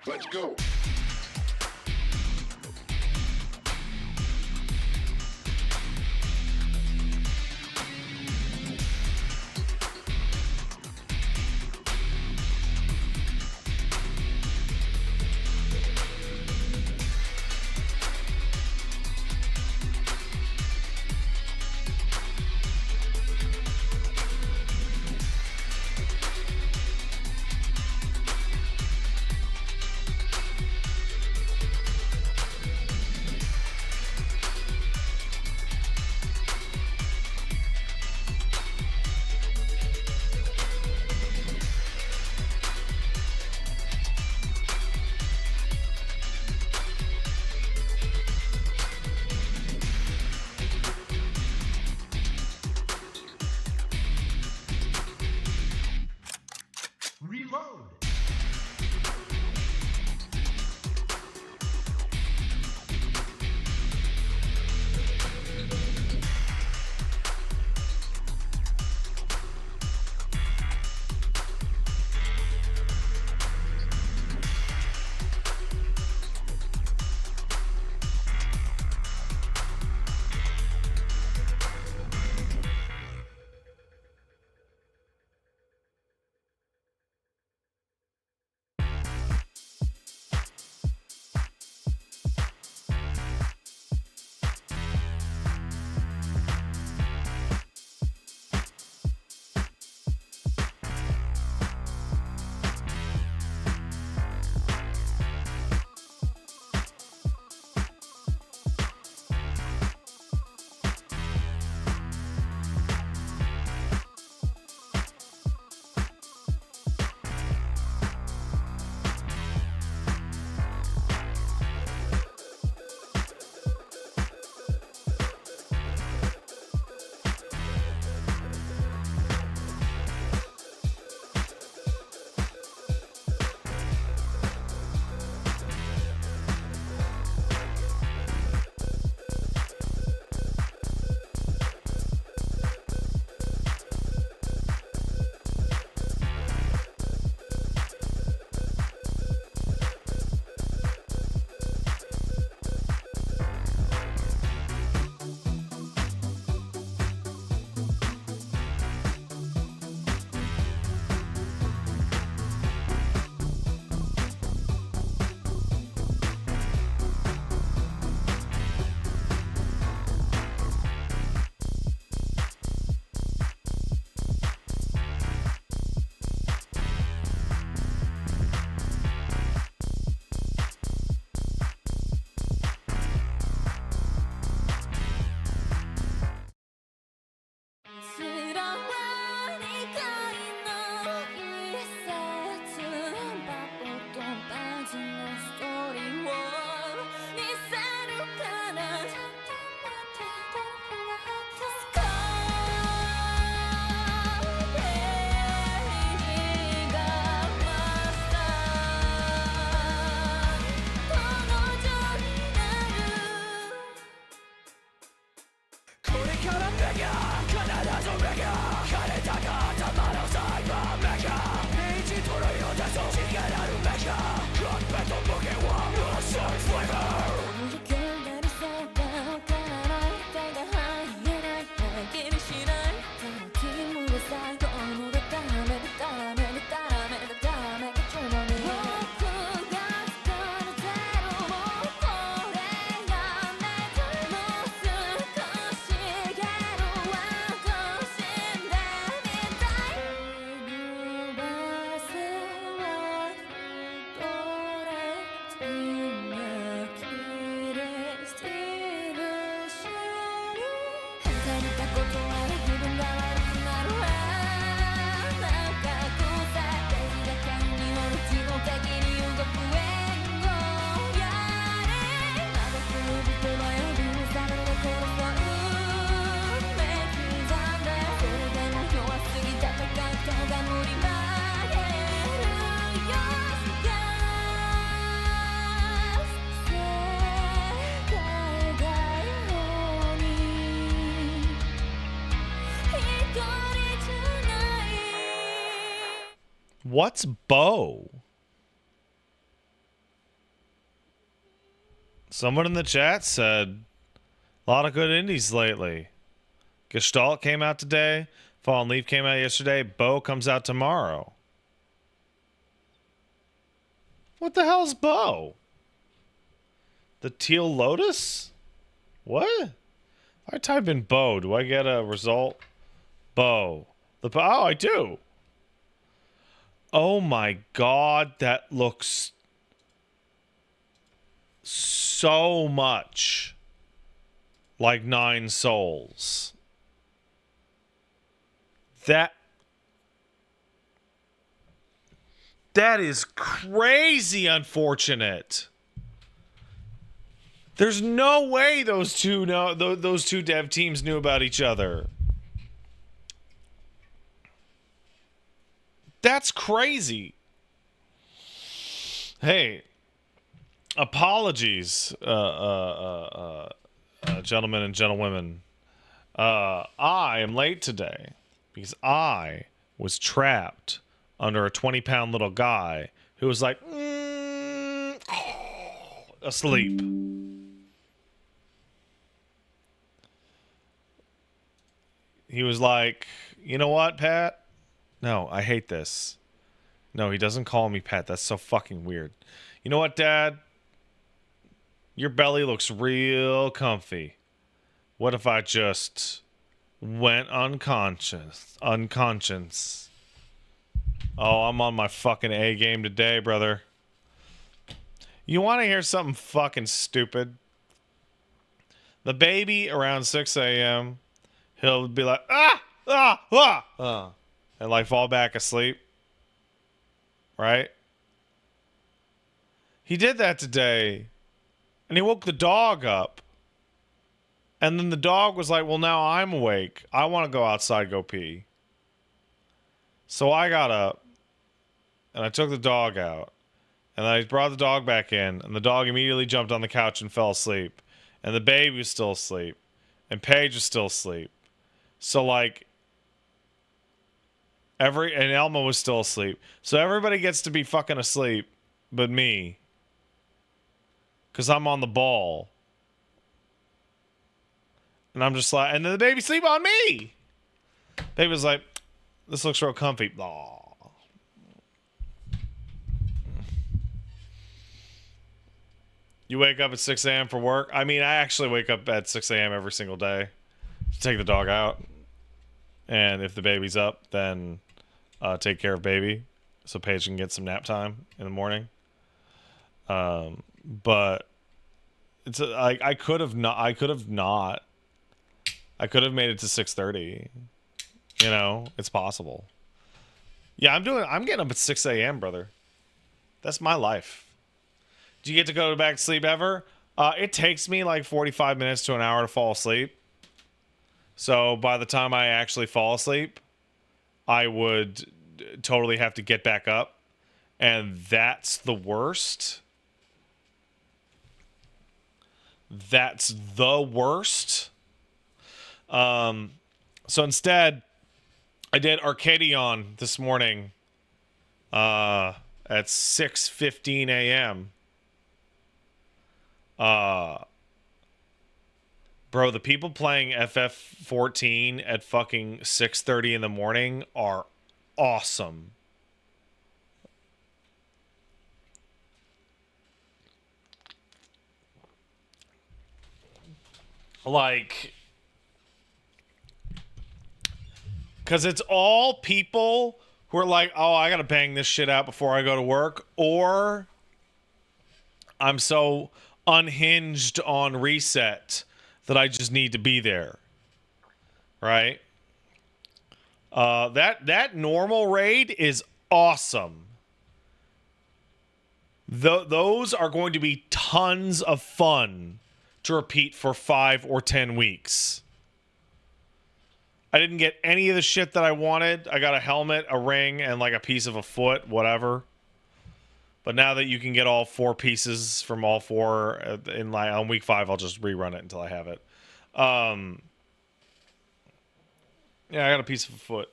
Let's go. Reload! What's bow? Someone in the chat said a lot of good indies lately. Gestalt came out today. Fallen Leaf came out yesterday. Bo comes out tomorrow. What the hell's Bo? The Teal Lotus? What? If I type in Bo, do I get a result? Bo. Oh, I do. Oh my god, that looks so much like Nine Souls. That is crazy unfortunate. There's no way those two dev teams knew about each other. That's crazy. Hey, apologies, gentlemen and gentlewomen. I am late today because I was trapped under a 20-pound little guy who was like, asleep. He was like, you know what, Pat? No, I hate this. No, he doesn't call me Pat. That's so fucking weird. You know what, Dad? Your belly looks real comfy. What if I just went unconscious? Oh, I'm on my fucking A game today, brother. You want to hear something fucking stupid? The baby around 6 a.m., he'll be like, and like fall back asleep. Right? He did that today. And he woke the dog up. And then the dog was like, well, now I'm awake. I want to go outside, go pee. So I got up. And I took the dog out. And I brought the dog back in. And the dog immediately jumped on the couch and fell asleep. And the baby was still asleep. And Paige was still asleep. So like... and Elma was still asleep. So everybody gets to be fucking asleep. But me. Because I'm on the ball. And I'm just like, and then the baby sleep on me. Baby was like, this looks real comfy. Aww. You wake up at 6 a.m. for work? I mean, I actually wake up at 6 a.m. every single day to take the dog out. And if the baby's up, then take care of baby. So Paige can get some nap time in the morning. But it's I could have made it to 6:30. You know, it's possible. Yeah, I'm getting up at 6 a.m., brother. That's my life. Do you get to go back to sleep ever? It takes me like 45 minutes to an hour to fall asleep. So by the time I actually fall asleep, I would totally have to get back up. And that's the worst. That's the worst. So instead, I did Arcadion this morning at 6:15 a.m. Bro, the people playing FF14 at fucking 6:30 in the morning are awesome. Like, because it's all people who are like, oh, I gotta bang this shit out before I go to work, or I'm so unhinged on reset that I just need to be there, right? That normal raid is awesome. Those are going to be tons of fun to repeat for 5 or 10 weeks. I didn't get any of the shit that I wanted. I got a helmet, a ring, and like a piece of a foot, whatever. But now that you can get all 4 pieces from all 4 on week 5, I'll just rerun it until I have it. Yeah, I got a piece of a foot.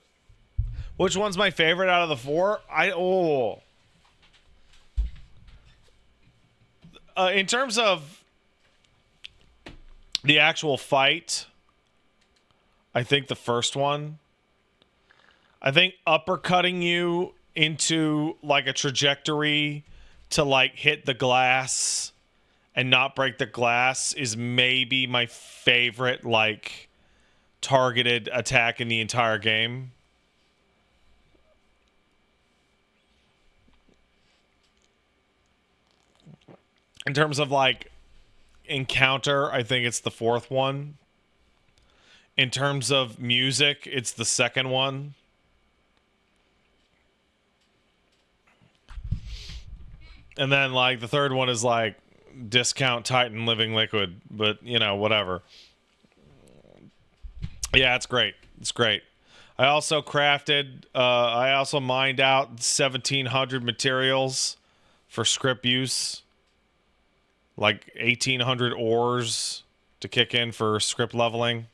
Which one's my favorite out of the 4? In terms of The actual fight, I think the first one, I think uppercutting you into like a trajectory to like hit the glass and not break the glass is maybe my favorite like targeted attack in the entire game. In terms of like encounter, I think it's the fourth one. In terms of music, it's the second one. And then like the third one is like discount Titan Living Liquid, but you know, whatever. Yeah, it's great. It's great. I also I also mined out 1,700 materials for script use. Like 1,800 ores to kick in for script leveling.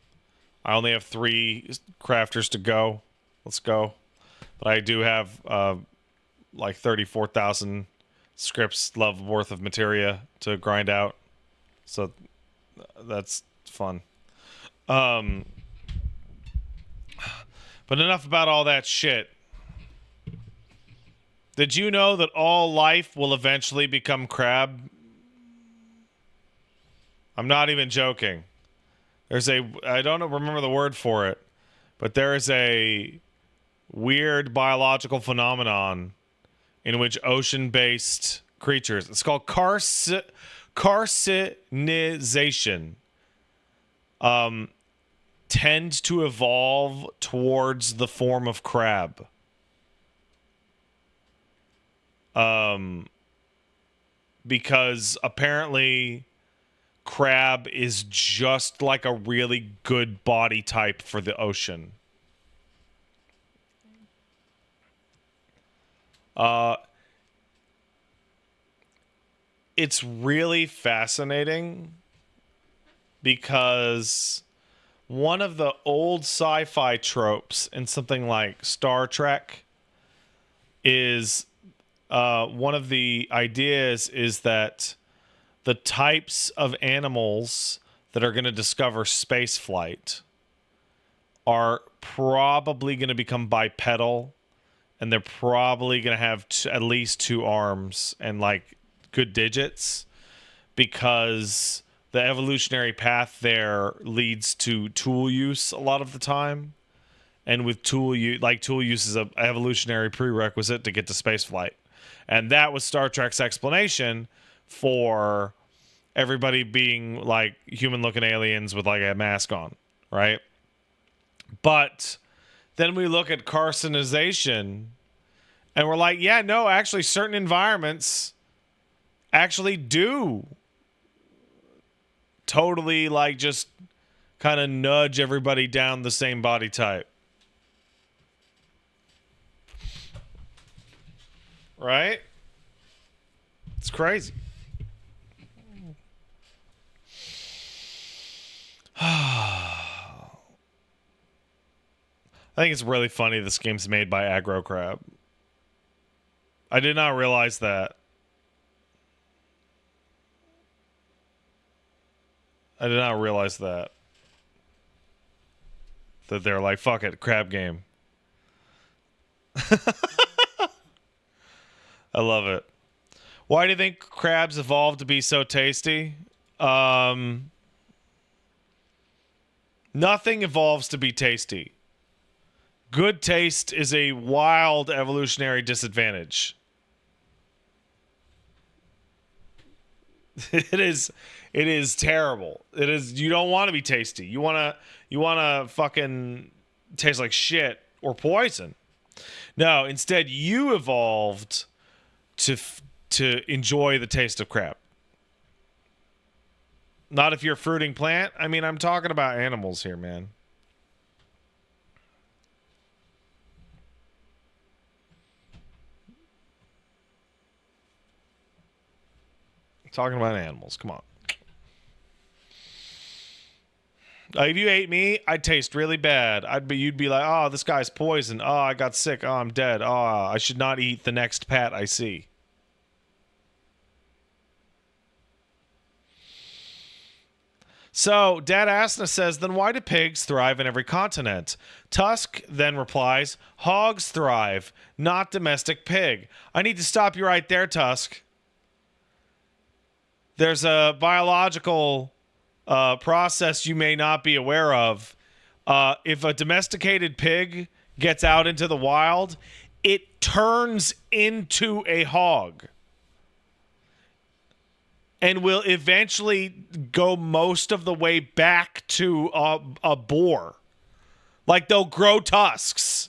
I only have 3 crafters to go. Let's go. But I do have like 34,000 scripts level worth of materia to grind out. So that's fun. But enough about all that shit. Did you know that all life will eventually become crab? I'm not even joking. I don't remember the word for it, but there is a weird biological phenomenon in which ocean-based creatures, it's called carcinization, tend to evolve towards the form of crab. Because apparently crab is just like a really good body type for the ocean. It's really fascinating because one of the old sci-fi tropes in something like Star Trek is one of the ideas is that the types of animals that are going to discover space flight are probably going to become bipedal, and they're probably going to have at least 2 arms and like good digits, because the evolutionary path there leads to tool use a lot of the time. And with tool use is an evolutionary prerequisite to get to space flight. And that was Star Trek's explanation for everybody being like human-looking aliens with like a mask on, right? But then we look at carcinization and we're like, yeah, no, actually certain environments actually do totally like just kind of nudge everybody down the same body type. Right? It's crazy. I think it's really funny this game's made by Aggro Crab. I did not realize that. I did not realize that. That they're like, fuck it, crab game. I love it. Why do you think crabs evolved to be so tasty? Nothing evolves to be tasty. Good taste is a wild evolutionary disadvantage. It is terrible. It is, you don't want to be tasty. You want to fucking taste like shit or poison. No, instead you evolved to enjoy the taste of crab. Not if you're a fruiting plant. I mean, I'm talking about animals here, man. Talking about animals. Come on. If you ate me, I'd taste really bad. You'd be like, oh, this guy's poisoned. Oh, I got sick. Oh, I'm dead. Oh, I should not eat the next pat I see. So, Dad Asna says, then why do pigs thrive in every continent? Tusk then replies, hogs thrive, not domestic pig. I need to stop you right there, Tusk. There's a biological process you may not be aware of. If a domesticated pig gets out into the wild, it turns into a hog. And will eventually go most of the way back to a boar. Like, they'll grow tusks.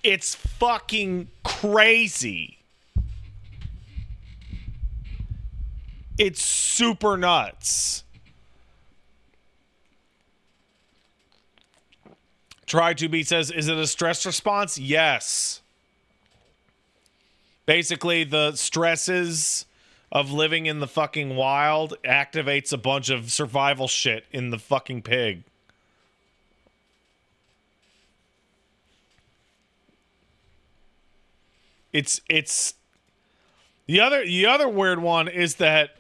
It's fucking crazy. It's super nuts. Try to be says, is it a stress response? Yes. Basically, the stresses of living in the fucking wild activates a bunch of survival shit in the fucking pig. It's the other weird one is that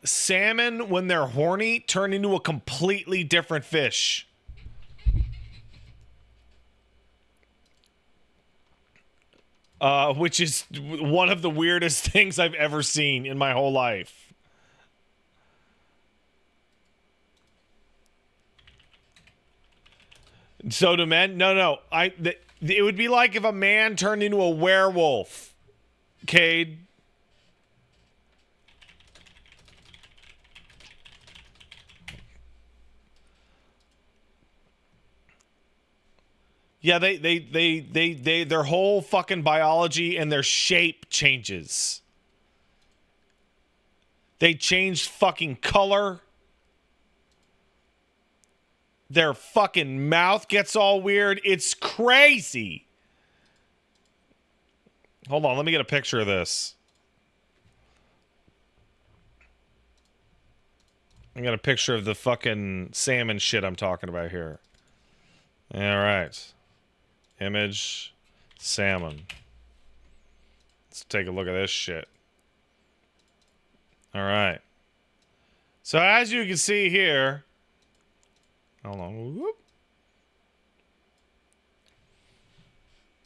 salmon, when they're horny, turn into a completely different fish. Which is one of the weirdest things I've ever seen in my whole life. So do men? No. It would be like if a man turned into a werewolf. Cade. Yeah, they their whole fucking biology and their shape changes. They change fucking color. Their fucking mouth gets all weird. It's crazy. Hold on, let me get a picture of this. I got a picture of the fucking salmon shit I'm talking about here. All right. Image salmon. Let's take a look at this shit. All right. So as you can see here, hold on. Whoop.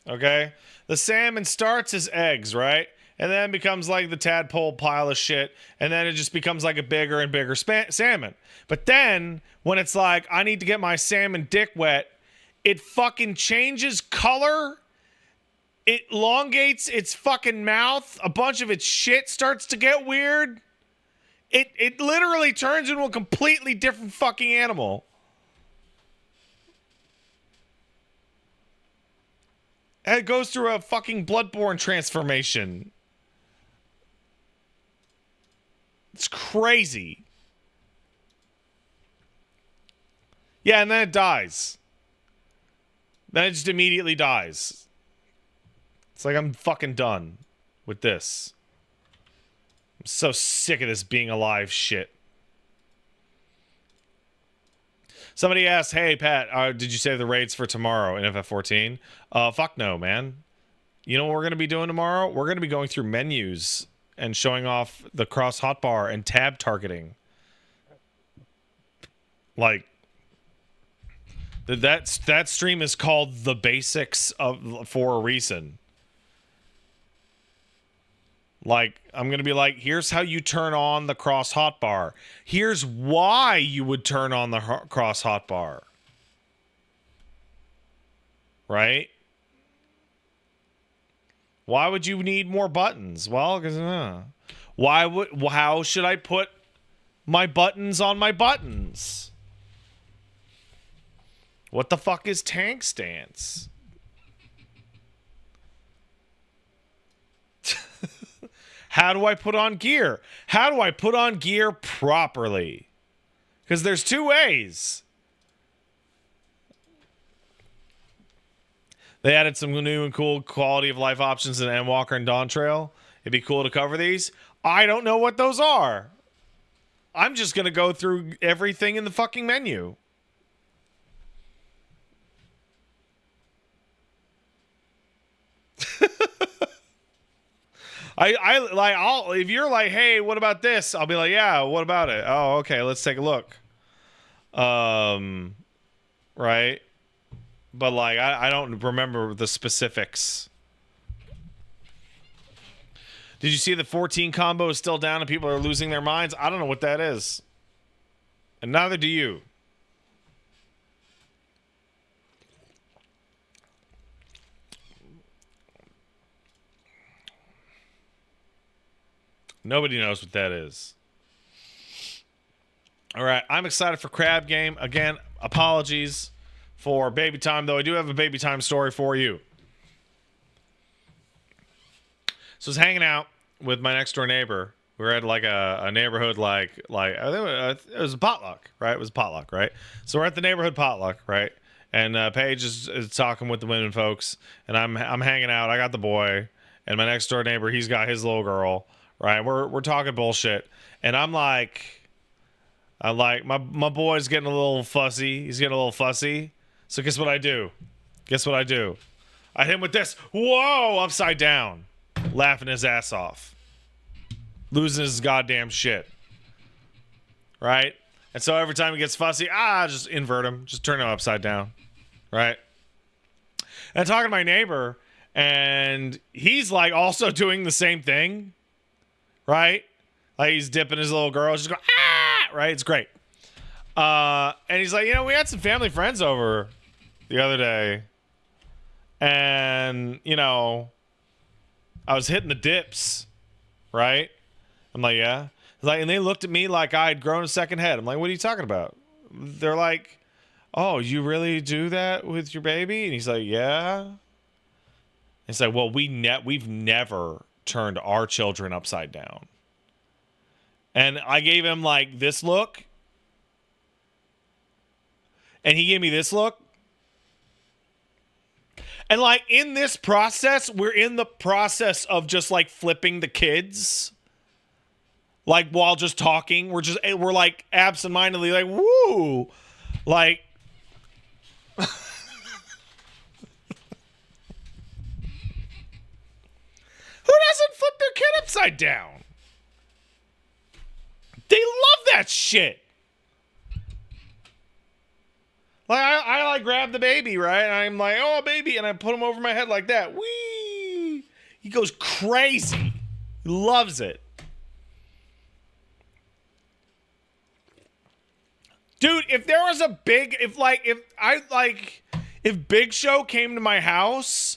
Okay. The salmon starts as eggs, right? And then becomes like the tadpole pile of shit. And then it just becomes like a bigger and bigger salmon. But then when it's like, I need to get my salmon dick wet, it fucking changes color. It elongates its fucking mouth. A bunch of its shit starts to get weird. It literally turns into a completely different fucking animal. And it goes through a fucking Bloodborne transformation. It's crazy. Yeah, and then it dies. Then it just immediately dies. It's like, I'm fucking done with this. I'm so sick of this being alive shit. Somebody asked, hey, Pat, did you save the raids for tomorrow in FF14? Fuck no, man. You know what we're going to be doing tomorrow? We're going to be going through menus and showing off the cross hotbar and tab targeting. Like, that stream is called The Basics for a reason. Like, I'm going to be like, here's how you turn on the cross hotbar. Here's why you would turn on the cross hotbar. Right? Why would you need more buttons? Well, because how should I put my buttons on my buttons? What the fuck is tank stance? How do I put on gear? How do I put on gear properly? Because there's two ways. They added some new and cool quality of life options in Endwalker and Dawn Trail. It'd be cool to cover these. I don't know what those are. I'm just going to go through everything in the fucking menu. I'll if you're like, hey, what about this? I'll be like, yeah, what about it? Oh, okay, let's take a look. Right? But like, I don't remember the specifics. Did you see the 14 combo is still down and people are losing their minds? I don't know what that is. And neither do you. Nobody knows what that is. All right, I'm excited for Crab Game. Again, apologies for Baby Time, though I do have a Baby Time story for you. So I was hanging out with my next door neighbor. We were at like a neighborhood like I think it was a potluck, right? It was a potluck, right? So we're at the neighborhood potluck, right? And Paige is talking with the women folks, and I'm hanging out. I got the boy, and my next door neighbor, he's got his little girl, right? We're talking bullshit, and I'm like my boy's getting a little fussy. He's getting a little fussy. So guess what I do? Guess what I do? I hit him with this. Whoa! Upside down, laughing his ass off, losing his goddamn shit. Right? And so every time he gets fussy, just invert him, just turn him upside down. Right? And I'm talking to my neighbor, and he's like also doing the same thing. Right? Like he's dipping his little girl, just going, right? It's great. And he's like, we had some family friends over the other day. And, I was hitting the dips, right? I'm like, yeah. And they looked at me like I had grown a second head. I'm like, what are you talking about? They're like, oh, you really do that with your baby? And he's like, yeah. It's like, well, we've never turned our children upside down. And I gave him like this look. And he gave me this look. And like in this process, we're in the process of just like flipping the kids. Like while just talking, we're like absentmindedly like, woo. Like who doesn't flip their kid upside down? They love that shit. Like I like grab the baby, right? And I'm like, oh baby, and I put him over my head like that. Whee! He goes crazy. He loves it. Dude, if there was if Big Show came to my house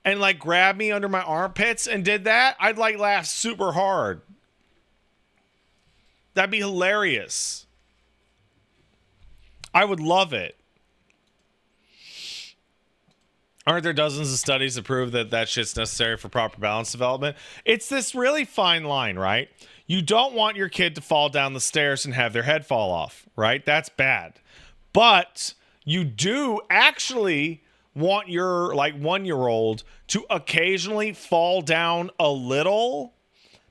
and like grabbed me under my armpits and did that, I'd like laugh super hard. That'd be hilarious. I would love it. Aren't there dozens of studies that prove that shit's necessary for proper balance development? It's this really fine line, right? You don't want your kid to fall down the stairs and have their head fall off, right? That's bad. But you do actually want your like 1-year-old to occasionally fall down a little,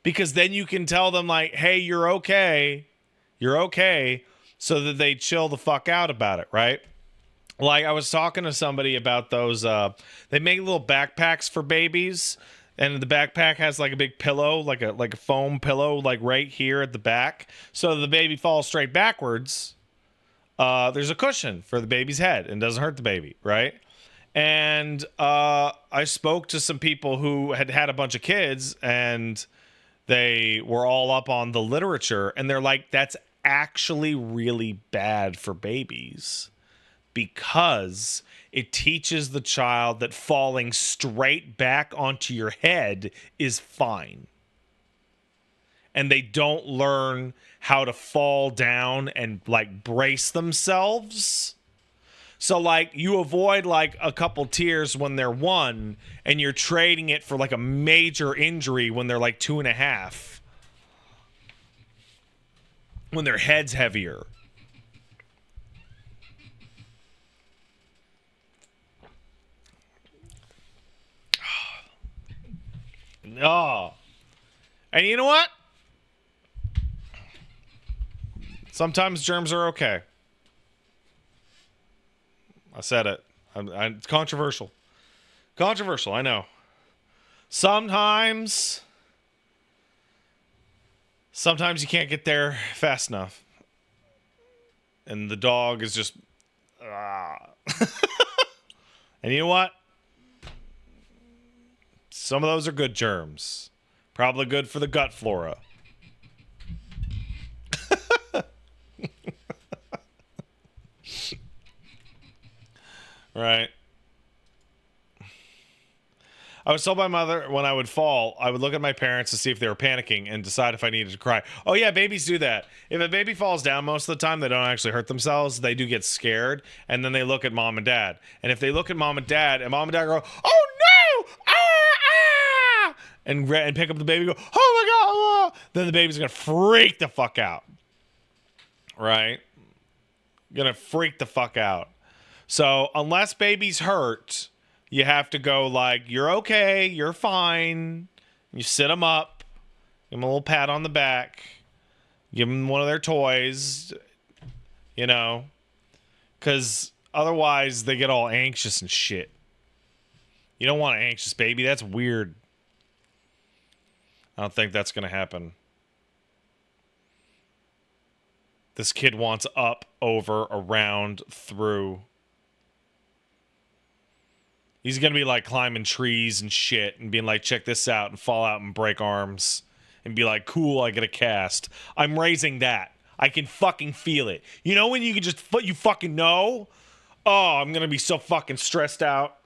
because then you can tell them like, hey, you're okay, so that they chill the fuck out about it, right? Like I was talking to somebody about those, they make little backpacks for babies, and the backpack has like a big pillow, like a foam pillow, like right here at the back, so the baby falls straight backwards. There's a cushion for the baby's head and doesn't hurt the baby, right? And I spoke to some people who had a bunch of kids, and they were all up on the literature, and they're like, that's actually really bad for babies, because it teaches the child that falling straight back onto your head is fine. And they don't learn how to fall down and like brace themselves. So like you avoid like a couple tears when they're 1, and you're trading it for like a major injury when they're like 2.5. When their head's heavier. Oh. And you know what? Sometimes germs are okay. I said it. It's controversial. Controversial, I know. Sometimes Sometimes you can't get there fast enough. And the dog is just... And you know what? Some of those are good germs. Probably good for the gut flora. Right. I was told by my mother when I would fall, I would look at my parents to see if they were panicking and decide if I needed to cry. Oh, yeah, babies do that. If a baby falls down most of the time, they don't actually hurt themselves. They do get scared, and then they look at mom and dad. And if they look at mom and dad go, oh, no! And pick up the baby and go, oh, my God! Then the baby's going to freak the fuck out. Right? Going to freak the fuck out. So, unless baby's hurt... You have to go like, you're okay, you're fine. You sit them up, give them a little pat on the back, give them one of their toys, you know, because otherwise they get all anxious and shit. You don't want an anxious baby. That's weird. I don't think that's going to happen. This kid wants up, over, around, through. He's going to be like climbing trees and shit and being like, check this out, and fall out and break arms and be like, cool, I get a cast. I'm raising that. I can fucking feel it. You know when you can just, you fucking know? Oh, I'm going to be so fucking stressed out.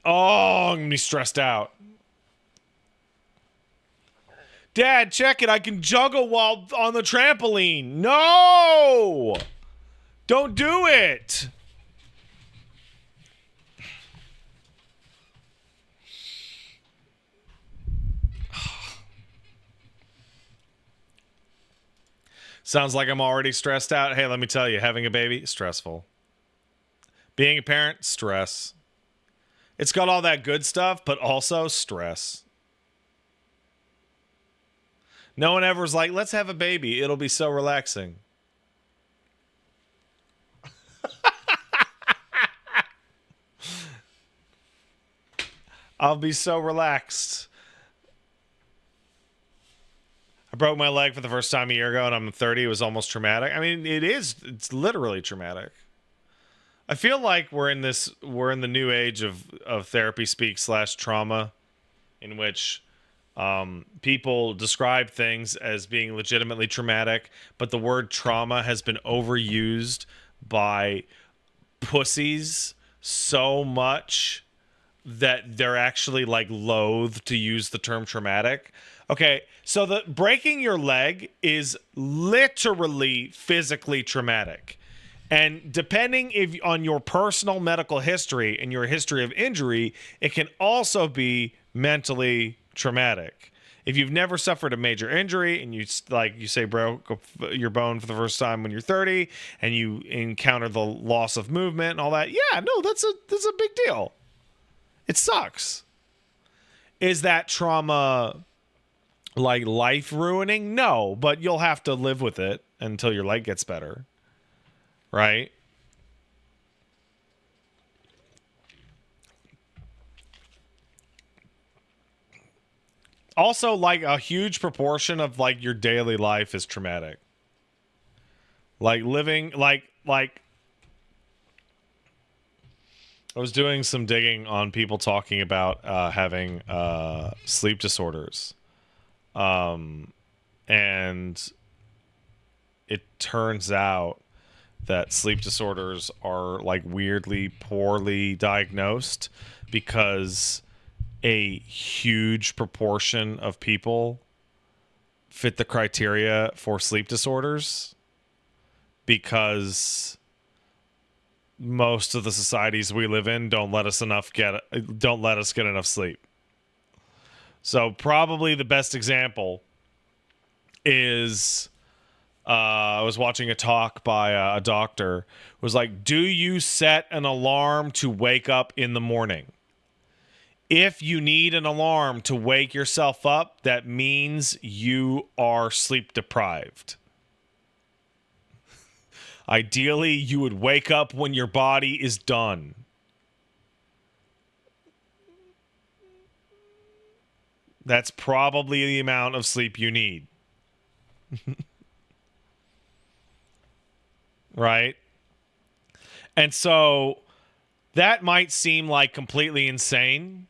Oh, I'm going to be stressed out. Dad, check it. I can juggle while on the trampoline. No! Don't do it. Sounds like I'm already stressed out. Hey, let me tell you, having a baby, stressful. Being a parent, stress. It's got all that good stuff, but also stress. No one ever's like, let's have a baby. It'll be so relaxing. I'll be so relaxed. I broke my leg for the first time a year ago, and I'm 30. It was almost traumatic. I mean, it's literally traumatic. I feel like we're in the new age of therapy speak / trauma, in which people describe things as being legitimately traumatic, but the word trauma has been overused by pussies so much that they're actually like loath to use the term traumatic. Okay, so the breaking your leg is literally physically traumatic. And depending on your personal medical history and your history of injury, it can also be mentally traumatic. If you've never suffered a major injury and you say broke your bone for the first time when you're 30 and you encounter the loss of movement and all that, yeah, no, that's a big deal. It sucks. Is that trauma like life ruining? No, but you'll have to live with it until your leg gets better. Right? Also, like a huge proportion of like your daily life is traumatic. Like living like I was doing some digging on people talking about having sleep disorders. And it turns out that sleep disorders are like weirdly poorly diagnosed because a huge proportion of people fit the criteria for sleep disorders because most of the societies we live in don't let us get enough sleep. So probably the best example is I was watching a talk by a doctor who was like, do you set an alarm to wake up in the morning? If you need an alarm to wake yourself up, that means you are sleep deprived. Ideally, you would wake up when your body is done. That's probably the amount of sleep you need. Right? And so that might seem like completely insane.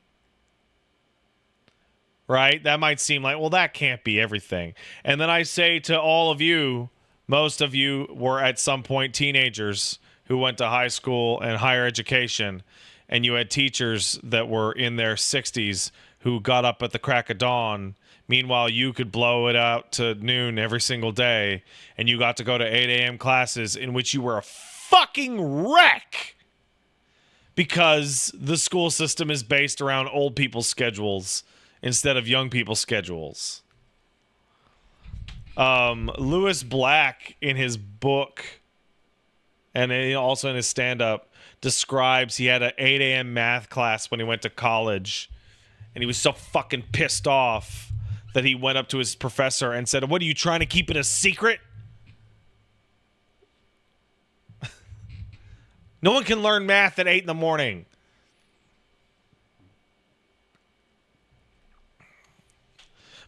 Right? That might seem like, well, that can't be everything. And then I say to all of you, most of you were at some point teenagers who went to high school and higher education, and you had teachers that were in their 60s who got up at the crack of dawn. Meanwhile, you could blow it out to noon every single day, and you got to go to 8 a.m. classes in which you were a fucking wreck because the school system is based around old people's schedules instead of young people's schedules. Lewis Black, in his book and also in his stand-up, describes he had an 8 a.m. math class when he went to college, and he was so fucking pissed off that he went up to his professor and said, "What, are you trying to keep it a secret? No one can learn math at 8 in the morning."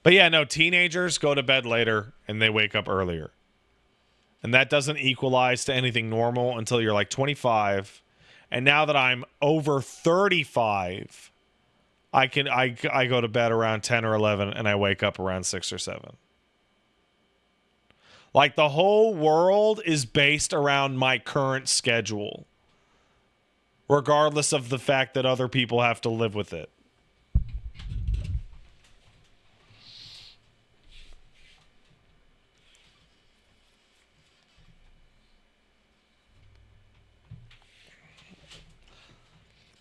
But yeah, no, teenagers go to bed later and they wake up earlier. And that doesn't equalize to anything normal until you're like 25. And now that I'm over 35, I go to bed around 10 or 11 and I wake up around 6 or 7. Like, the whole world is based around my current schedule, regardless of the fact that other people have to live with it.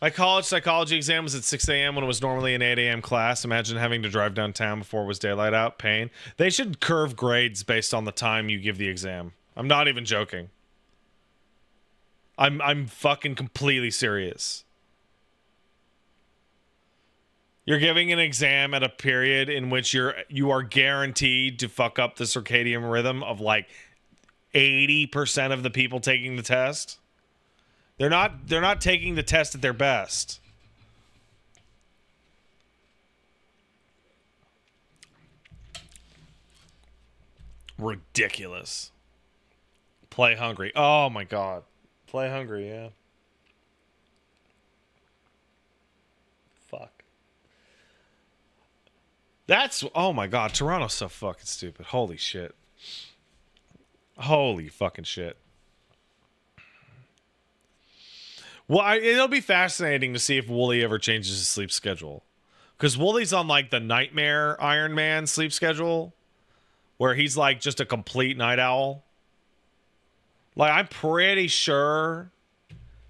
My college psychology exam was at 6 a.m. when it was normally an 8 a.m. class. Imagine having to drive downtown before it was daylight out. Pain. They should curve grades based on the time you give the exam. I'm not even joking. I'm fucking completely serious. You're giving an exam at a period in which you are guaranteed to fuck up the circadian rhythm of like 80% of the people taking the test. They're not taking the test at their best. Ridiculous. Play hungry. Oh my god. Play hungry, yeah. Fuck. That's, oh my god, Toronto's so fucking stupid. Holy shit. Holy fucking shit. Well, it'll be fascinating to see if Wooly ever changes his sleep schedule. Because Wooly's on, like, the Nightmare Iron Man sleep schedule, where he's, like, just a complete night owl. Like, I'm pretty sure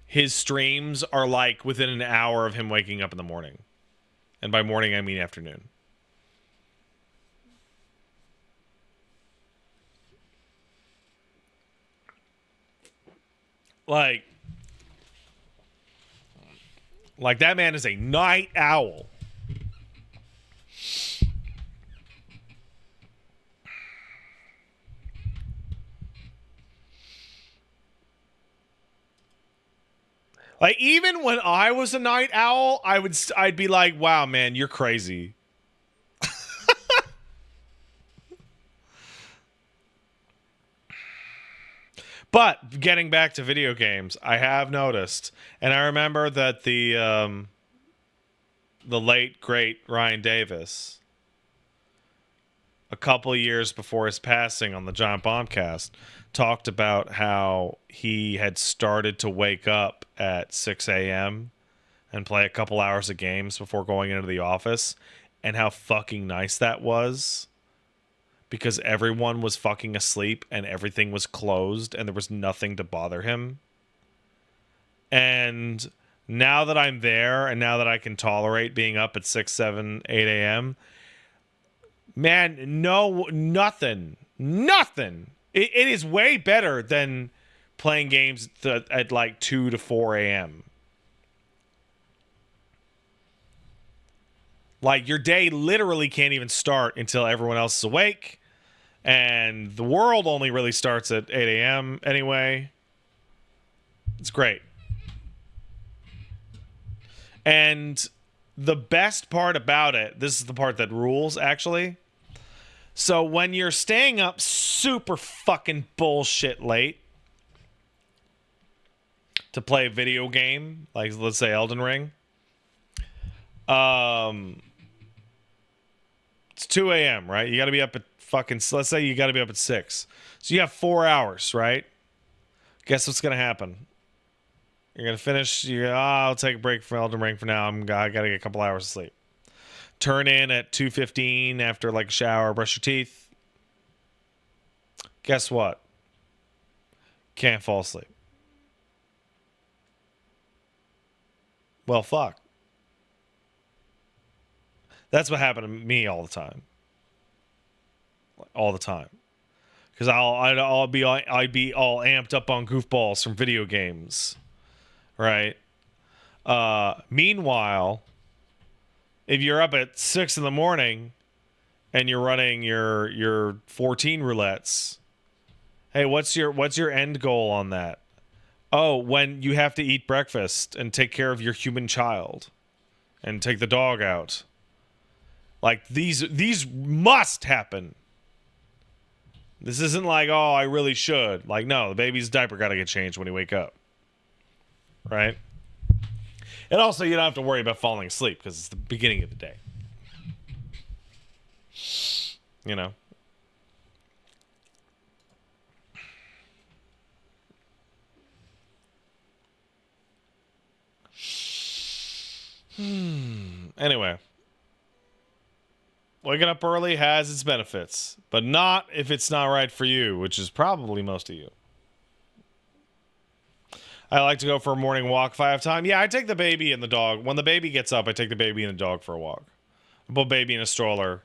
his streams are, like, within an hour of him waking up in the morning. And by morning, I mean afternoon. Like, that man is a night owl. Like, even when I was a night owl, I'd be like, wow, man, you're crazy. But getting back to video games, I have noticed, and I remember that the late great Ryan Davis, a couple years before his passing on the John Bombcast, talked about how he had started to wake up at 6 a.m. and play a couple hours of games before going into the office, and how fucking nice that was. Because everyone was fucking asleep and everything was closed and there was nothing to bother him. And now that I'm there and now that I can tolerate being up at 6, 7, 8 a.m., man, nothing. It is way better than playing games at like 2 to 4 a.m. Like, your day literally can't even start until everyone else is awake. And the world only really starts at 8 a.m. anyway. It's great. And the best part about it, this is the part that rules, actually. So when you're staying up super fucking bullshit late to play a video game, like let's say Elden Ring, it's 2 a.m., right? You got to be up at fucking, let's say you got to be up at 6. So you have 4 hours, right? Guess what's going to happen? You're going to finish, I'll take a break from Elden Ring for now. I got to get a couple hours of sleep. Turn in at 2:15 after like a shower, brush your teeth. Guess what? Can't fall asleep. Well, fuck. That's what happened to me all the time. All the time. Because I'd be all amped up on goofballs from video games, right? Meanwhile, if you're up at 6 in the morning and you're running your 14 roulettes, hey, what's your end goal on that? Oh, when you have to eat breakfast and take care of your human child and take the dog out. Like these must happen. This isn't like, oh, I really should. Like, no, the baby's diaper got to get changed when you wake up. Right? And also, you don't have to worry about falling asleep because it's the beginning of the day. You know? Anyway. Waking up early has its benefits, but not if it's not right for you, which is probably most of you. I like to go for a morning walk if I have time. Yeah, I take the baby and the dog. When the baby gets up, I take the baby and the dog for a walk. I put baby in a stroller,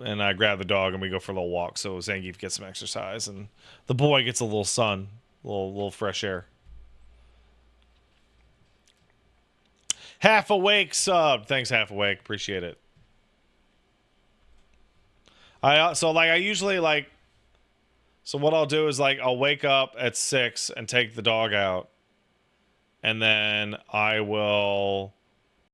and I grab the dog and we go for a little walk so Zangief gets some exercise, and the boy gets a little sun, a little fresh air. Half Awake sub. Thanks, Half Awake. Appreciate it. So what I'll do is like I'll wake up at 6 and take the dog out, and then I will